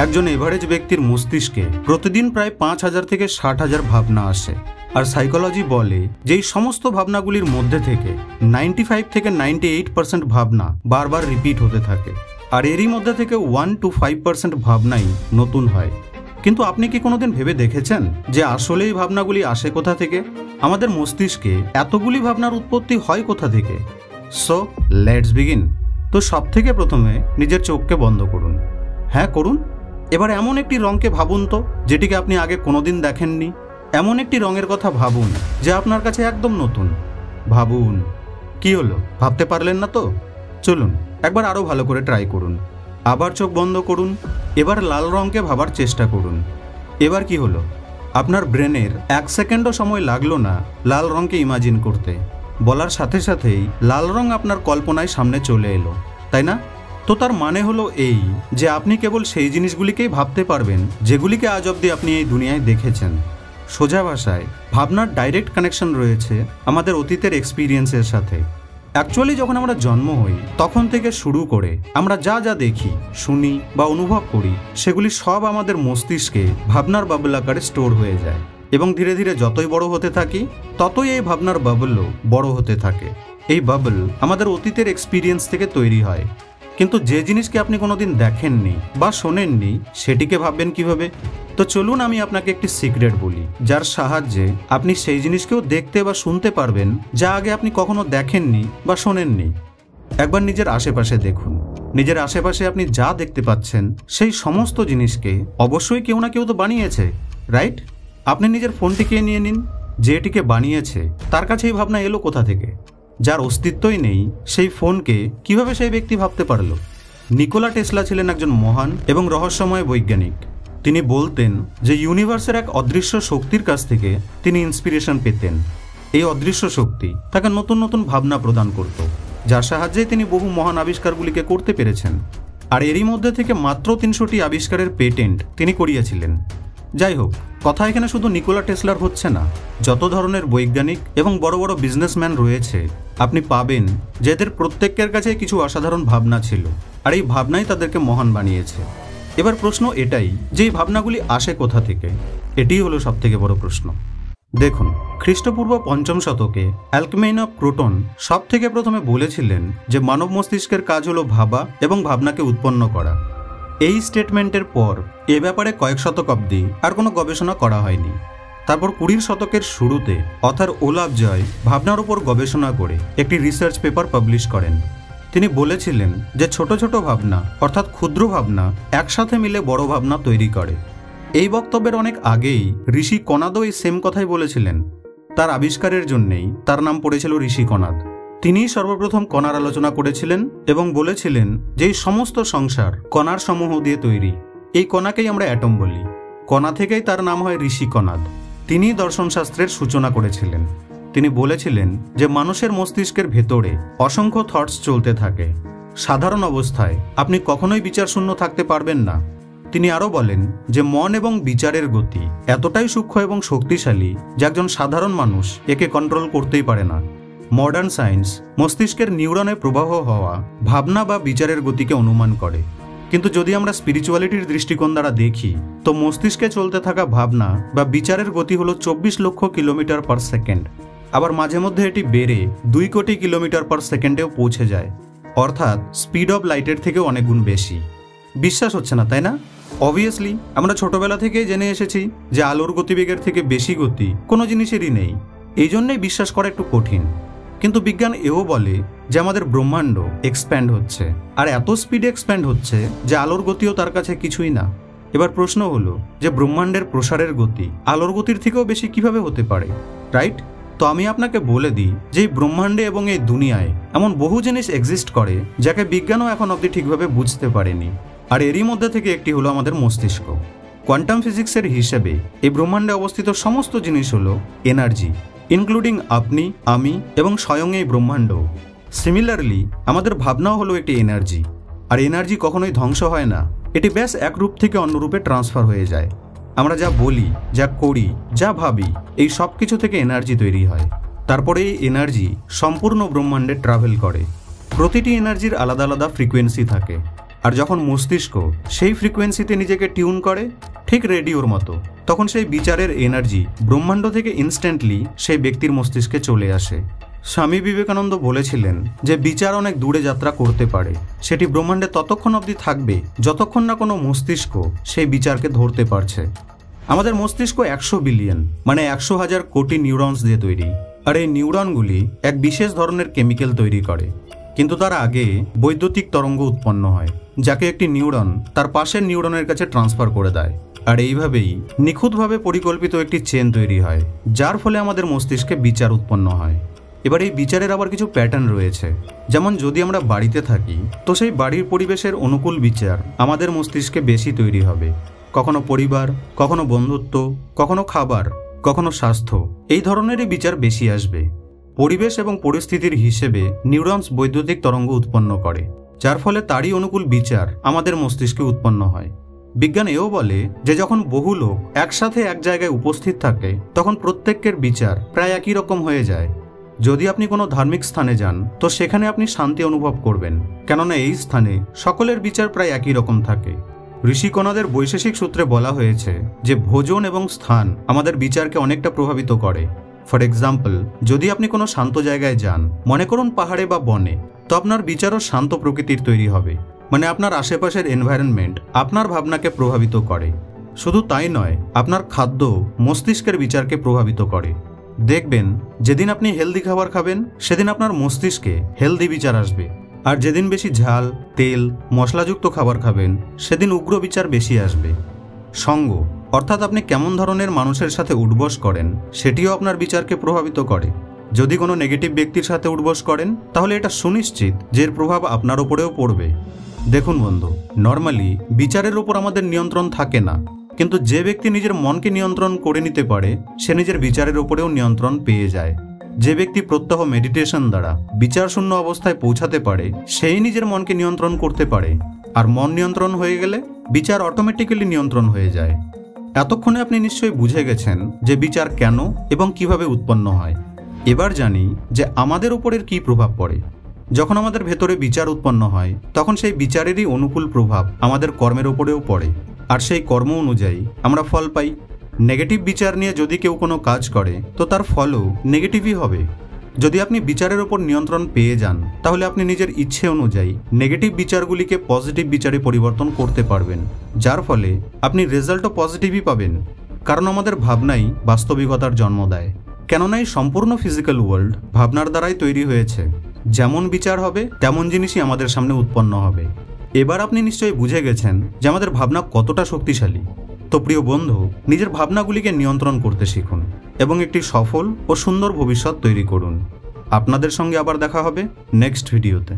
একজন এভারেজ ব্যক্তির মস্তিষ্কে প্রতিদিন প্রায় ৫,০০০ থেকে ৬০,০০০ ভাবনা আসে। আর সাইকোলজি বলে যে এই সমস্ত ভাবনাগুলির মধ্যে থেকে 95 থেকে 98% ভাবনা বারবার রিপিট হতে থাকে, আর এরই মধ্যে থেকে 1 to 5% ভাবনাই নতুন হয়। কিন্তু আপনি কি কোনোদিন ভেবে দেখেছেন যে আসলে এই ভাবনাগুলি আসে কোথা থেকে? আমাদের মস্তিষ্কে এতগুলি ভাবনার উৎপত্তি হয় কোথা থেকে? So let's begin. তো সব থেকে প্রথমে নিজের চোখকে বন্ধ করুন। হ্যাঁ, করুন। এবার এমন একটি রঙকে ভাবুন তো, যেটিকে আপনি আগে কোনোদিন দেখেননি। এমন একটি রঙের কথা ভাবুন যে আপনার কাছে একদম নতুন। ভাবুন। কি হলো, ভাবতে পারলেন না তো? চলুন একবার আরও ভালো করে ট্রাই করুন। আবার চোখ বন্ধ করুন। এবার লাল রঙকে ভাবার চেষ্টা করুন। এবার কি হলো? আপনার ব্রেনের 1 সেকেন্ডও সময় লাগলো না লাল রঙকে ইমাজিন করতে। বলার সাথে সাথেই লাল রং আপনার কল্পনায় সামনে চলে এলো, তাই না? তো তার মানে হলো এই যে আপনি কেবল সেই জিনিসগুলিকেই ভাবতে পারবেন যেগুলিকে আজ অবধি আপনি এই দুনিয়ায় দেখেছেন। সোজা ভাষায় ভাবনার ডাইরেক্ট কানেকশন রয়েছে আমাদের অতীতের এক্সপিরিয়েন্সের সাথে। অ্যাকচুয়ালি যখন আমরা জন্ম হই তখন থেকে শুরু করে আমরা যা যা দেখি, শুনি বা অনুভব করি সেগুলি সব আমাদের মস্তিষ্কে ভাবনার বাবল আকারে স্টোর হয়ে যায়, এবং ধীরে ধীরে যতই বড় হতে থাকি ততই এই ভাবনার বাবলও বড় হতে থাকে। এই বাবল আমাদের অতীতের এক্সপিরিয়েন্স থেকে তৈরি হয়। কিন্তু যে জিনিসকে আপনি কোনোদিন দেখেননি বা শোনেননি সেটিকে ভাববেন কিভাবে? তো চলুন আমি আপনাকে একটি সিক্রেট বলি, যার সাহায্যে আপনি সেই জিনিসকেও দেখতে বা শুনতে পারবেন যা আগে আপনি কখনো দেখেননি বা শোনেননি। একবার নিজের আশেপাশে দেখুন। নিজের আশেপাশে আপনি যা দেখতে পাচ্ছেন সেই সমস্ত জিনিসকে অবশ্যই কেউ না কেউ তো বানিয়েছে, রাইট? আপনি নিজের ফোনটিকে নিয়ে নিন। যে এটিকে বানিয়েছে তার কাছে এই ভাবনা এলো কোথা থেকে? যার অস্তিত্বই নেই সেই ফোনকে কিভাবে সেই ব্যক্তি ভাবতে পারল? নিকোলা টেসলা ছিলেন একজন মহান এবং রহস্যময় বৈজ্ঞানিক। তিনি বলতেন যে ইউনিভার্সের এক অদৃশ্য শক্তির কাছ থেকে তিনি ইন্সপিরেশন পেতেন। এই অদৃশ্য শক্তি তাকে নতুন নতুন ভাবনা প্রদান করত, যার সাহায্যে তিনি বহু মহান আবিষ্কারগুলিকে করতে পেরেছেন। আর এরই মধ্যে থেকে মাত্র ৩০০টি আবিষ্কারের পেটেন্ট তিনি করিয়েছিলেন। যাই হোক, কথা এখানে শুধু নিকোলা টেসলার হচ্ছে না। যত ধরনের বৈজ্ঞানিক এবং বড় বড় বিজনেসম্যান রয়েছে আপনি পাবেন যে এদের প্রত্যেকের কাছে কিছু অসাধারণ ভাবনা ছিল, আর এই ভাবনাই তাদেরকে মহান বানিয়েছে। এবার প্রশ্ন এটাই যে এই ভাবনাগুলি আসে কোথা থেকে? এটিই হলো সব থেকে বড় প্রশ্ন। দেখুন, খ্রিস্টপূর্ব ৫ম শতকে অ্যালকমেইন অফ ক্রোটন সব থেকে প্রথমে বলেছিলেন যে মানব মস্তিষ্কের কাজ হলো ভাবা এবং ভাবনাকে উৎপন্ন করা। এই স্টেটমেন্টের পর এ ব্যাপারে কয়েক শতক অবধি আর কোনো গবেষণা করা হয়নি। তারপর ২০ শতকের শুরুতে অথার ওলাফ জয় ভাবনার উপর গবেষণা করে একটি রিসার্চ পেপার পাবলিশ করেন। তিনি বলেছিলেন যে ছোট ছোট ভাবনা অর্থাৎ ক্ষুদ্র ভাবনা একসাথে মিলে বড় ভাবনা তৈরি করে। এই বক্তব্যের অনেক আগেই ঋষি কনাদও এই সেম কথাই বলেছিলেন। তার আবিষ্কারের জন্যেই তার নাম পড়েছিল ঋষি কনাদ। তিনিই সর্বপ্রথম কণার আলোচনা করেছিলেন এবং বলেছিলেন যে এই সমস্ত সংসার কণার সমূহ দিয়ে তৈরি। এই কণাকেই আমরা অ্যাটম বলি। কণা থেকেই তার নাম হয় ঋষি কনাদ। তিনিই দর্শনশাস্ত্রের সূচনা করেছিলেন। তিনি বলেছিলেন যে মানুষের মস্তিষ্কের ভেতরে অসংখ্য থটস চলতে থাকে। সাধারণ অবস্থায় আপনি কখনোই বিচারশূন্য থাকতে পারবেন না। তিনি আরও বলেন যে মন এবং বিচারের গতি এতটাই সূক্ষ্ম এবং শক্তিশালী যে একজন সাধারণ মানুষ একে কন্ট্রোল করতেই পারে না। মডার্ন সায়েন্স মস্তিষ্কের নিউরনে প্রবাহ হওয়া ভাবনা বা বিচারের গতিকে অনুমান করে, কিন্তু যদি আমরা স্পিরিচুয়ালিটির দৃষ্টিকোণ দ্বারা দেখি তো মস্তিষ্কে চলতে থাকা ভাবনা বা বিচারের গতি হলো ২৪ লক্ষ কিলোমিটার পার সেকেন্ড। আবার মাঝে মধ্যে এটি বেড়ে ২ কোটি কিলোমিটার পার সেকেন্ডেও পৌঁছে যায়, অর্থাৎ স্পিড অফ লাইটের থেকেও অনেক গুণ বেশি। বিশ্বাস হচ্ছে না, তাই না? অবভিয়াসলি আমরা ছোটবেলা থেকেই জেনে এসেছি যে আলোর গতিবেগের থেকে বেশি গতি কোনো জিনিসেরই নেই। এই জন্যই বিশ্বাস করা একটু কঠিন। কিন্তু বিজ্ঞান এও বলে যে আমাদের ব্রহ্মাণ্ড এক্সপ্যান্ড হচ্ছে, আর এত স্পিডে এক্সপ্যান্ড হচ্ছে যে আলোর গতিও তার কাছে কিছুই না। এবার প্রশ্ন হলো যে ব্রহ্মাণ্ডের প্রসারের গতি আলোর গতির থেকেও বেশি কিভাবে হতে পারে, রাইট? তো আমি আপনাকে বলে দিই যে এই ব্রহ্মাণ্ডে এবং এই দুনিয়ায় এমন বহু জিনিস এক্সিস্ট করে যাকে বিজ্ঞানও এখন অবধি ঠিকভাবে বুঝতে পারেনি। আর এরই মধ্যে থেকে একটি হলো আমাদের মস্তিষ্ক। কোয়ান্টাম ফিজিক্সের হিসেবে এই ব্রহ্মাণ্ডে অবস্থিত সমস্ত জিনিস হলো এনার্জি, ইনক্লুডিং আপনি, আমি এবং স্বয়ং এই ব্রহ্মাণ্ড। সিমিলারলি আমাদের ভাবনাও হলো একটি এনার্জি, আর এনার্জি কখনোই ধ্বংস হয় না। এটি ব্যাস এক রূপ থেকে অন্য রূপে ট্রান্সফার হয়ে যায়। আমরা যা বলি, যা করি, যা ভাবি, এই সব কিছু থেকে এনার্জি তৈরি হয়। তারপরে এই এনার্জি সম্পূর্ণ ব্রহ্মাণ্ডে ট্রাভেল করে। প্রতিটি এনার্জির আলাদা আলাদা ফ্রিকোয়েন্সি থাকে। আর যখন মস্তিষ্ক সেই ফ্রিকোয়েন্সিতে নিজেকে টিউন করে, ঠিক রেডিওর মতো, তখন সেই বিচারের এনার্জি ব্রহ্মাণ্ড থেকে ইনস্ট্যান্টলি সেই ব্যক্তির মস্তিষ্কে চলে আসে। স্বামী বিবেকানন্দ বলেছিলেন যে বিচার অনেক দূরে যাত্রা করতে পারে, সেটি ব্রহ্মাণ্ডে ততক্ষণ অবধি থাকবে যতক্ষণ না কোনো মস্তিষ্ক সেই বিচারকে ধরতে পারছে। আমাদের মস্তিষ্ক 100 বিলিয়ন মানে 100,000 কোটি নিউরনস দিয়ে তৈরি, আর এই নিউরনগুলি এক বিশেষ ধরনের কেমিক্যাল তৈরি করে। কিন্তু তার আগে বৈদ্যুতিক তরঙ্গ উৎপন্ন হয়, যাকে একটি নিউরন তার পাশের নিউরনের কাছে ট্রান্সফার করে দেয়। আর এইভাবেই নিখুঁতভাবে পরিকল্পিত একটি চেন তৈরি হয়, যার ফলে আমাদের মস্তিষ্কে বিচার উৎপন্ন হয়। এবার এই বিচারের আবার কিছু প্যাটার্ন রয়েছে। যেমন যদি আমরা বাড়িতে থাকি, তো সেই বাড়ির পরিবেশের অনুকূল বিচার আমাদের মস্তিষ্কে বেশি তৈরি হবে। কখনো পরিবার, কখনো বন্ধুত্ব, কখনো খাবার, কখনো স্বাস্থ্য, এই ধরনেরই বিচার বেশি আসবে। পরিবেশ এবং পরিস্থিতির হিসেবে নিউরনস বৈদ্যুতিক তরঙ্গ উৎপন্ন করে, যার ফলে তারই অনুকূল বিচার আমাদের মস্তিষ্কে উৎপন্ন হয়। বিজ্ঞান এও বলে যে যখন বহু লোক একসাথে এক জায়গায় উপস্থিত থাকে, তখন প্রত্যেকের বিচার প্রায় একই রকম হয়ে যায়। যদি আপনি কোনো ধার্মিক স্থানে যান, তো সেখানে আপনি শান্তি অনুভব করবেন, কেননা এই স্থানে সকলের বিচার প্রায় একই রকম থাকে। ঋষিকণাদের বৈশেষিক সূত্রে বলা হয়েছে যে ভোজন এবং স্থান আমাদের বিচারকে অনেকটা প্রভাবিত করে। ফর এক্সাম্পল, যদি আপনি কোনো শান্ত জায়গায় যান, মনে করুন পাহাড়ে বা বনে, তো আপনার বিচারও শান্ত প্রকৃতির তৈরি হবে। মানে আপনার আশেপাশের এনভায়রনমেন্ট আপনার ভাবনাকে প্রভাবিত করে। শুধু তাই নয়, আপনার খাদ্য মস্তিষ্কের বিচারকে প্রভাবিত করে। দেখবেন যেদিন আপনি হেলদি খাবার খাবেন, সেদিন আপনার মস্তিষ্কে হেলদি বিচার আসবে। আর যেদিন বেশি ঝাল, তেল, মশলাযুক্ত খাবার খাবেন, সেদিন উগ্র বিচার বেশি আসবে। সঙ্গ অর্থাৎ আপনি কেমন ধরনের মানুষের সাথে উঠবস করেন, সেটিও আপনার বিচারকে প্রভাবিত করে। যদি কোনো নেগেটিভ ব্যক্তির সাথে উঠবস করেন, তাহলে এটা সুনিশ্চিত যে এর প্রভাব আপনার ওপরেও পড়বে। দেখুন বন্ধু, নর্মালি বিচারের ওপর আমাদের নিয়ন্ত্রণ থাকে না, কিন্তু যে ব্যক্তি নিজের মনকে নিয়ন্ত্রণ করে নিতে পারে, সে নিজের বিচারের ওপরেও নিয়ন্ত্রণ পেয়ে যায়। যে ব্যক্তি প্রত্যহ মেডিটেশন দ্বারা বিচার শূন্য অবস্থায় পৌঁছাতে পারে, সেই নিজের মনকে নিয়ন্ত্রণ করতে পারে। আর মন নিয়ন্ত্রণ হয়ে গেলে বিচার অটোমেটিক্যালি নিয়ন্ত্রণ হয়ে যায়। এতক্ষণে আপনি নিশ্চয়ই বুঝে গেছেন যে বিচার কেন এবং কিভাবে উৎপন্ন হয়। এবার জানি যে আমাদের উপরের কি প্রভাব পড়ে। যখন আমাদের ভেতরে বিচার উৎপন্ন হয়, তখন সেই বিচারেরই অনুকূল প্রভাব আমাদের কর্মের উপরেও পড়ে, আর সেই কর্ম অনুযায়ী আমরা ফল পাই। নেগেটিভ বিচার নিয়ে যদি কেউ কোনো কাজ করে, তো তার ফলও নেগেটিভই হবে। যদি আপনি বিচারের ওপর নিয়ন্ত্রণ পেয়ে যান, তাহলে আপনি নিজের ইচ্ছে অনুযায়ী নেগেটিভ বিচারগুলিকে পজিটিভ বিচারে পরিবর্তন করতে পারবেন, যার ফলে আপনি রেজাল্টও পজিটিভই পাবেন। কারণ আমাদের ভাবনাই বাস্তবিকতার জন্ম দেয়। কেননা এই সম্পূর্ণ ফিজিক্যাল ওয়ার্ল্ড ভাবনার দ্বারাই তৈরি হয়েছে। যেমন বিচার হবে, তেমন জিনিসই আমাদের সামনে উৎপন্ন হবে। এবার আপনি নিশ্চয়ই বুঝে গেছেন যে আমাদের ভাবনা কতটা শক্তিশালী। তো প্রিয় বন্ধু, নিজের ভাবনাগুলিকে নিয়ন্ত্রণ করতে শিখুন এবং একটি সফল ও সুন্দর ভবিষ্যৎ তৈরি করুন। আপনাদের সঙ্গে আবার দেখা হবে নেক্সট ভিডিওতে।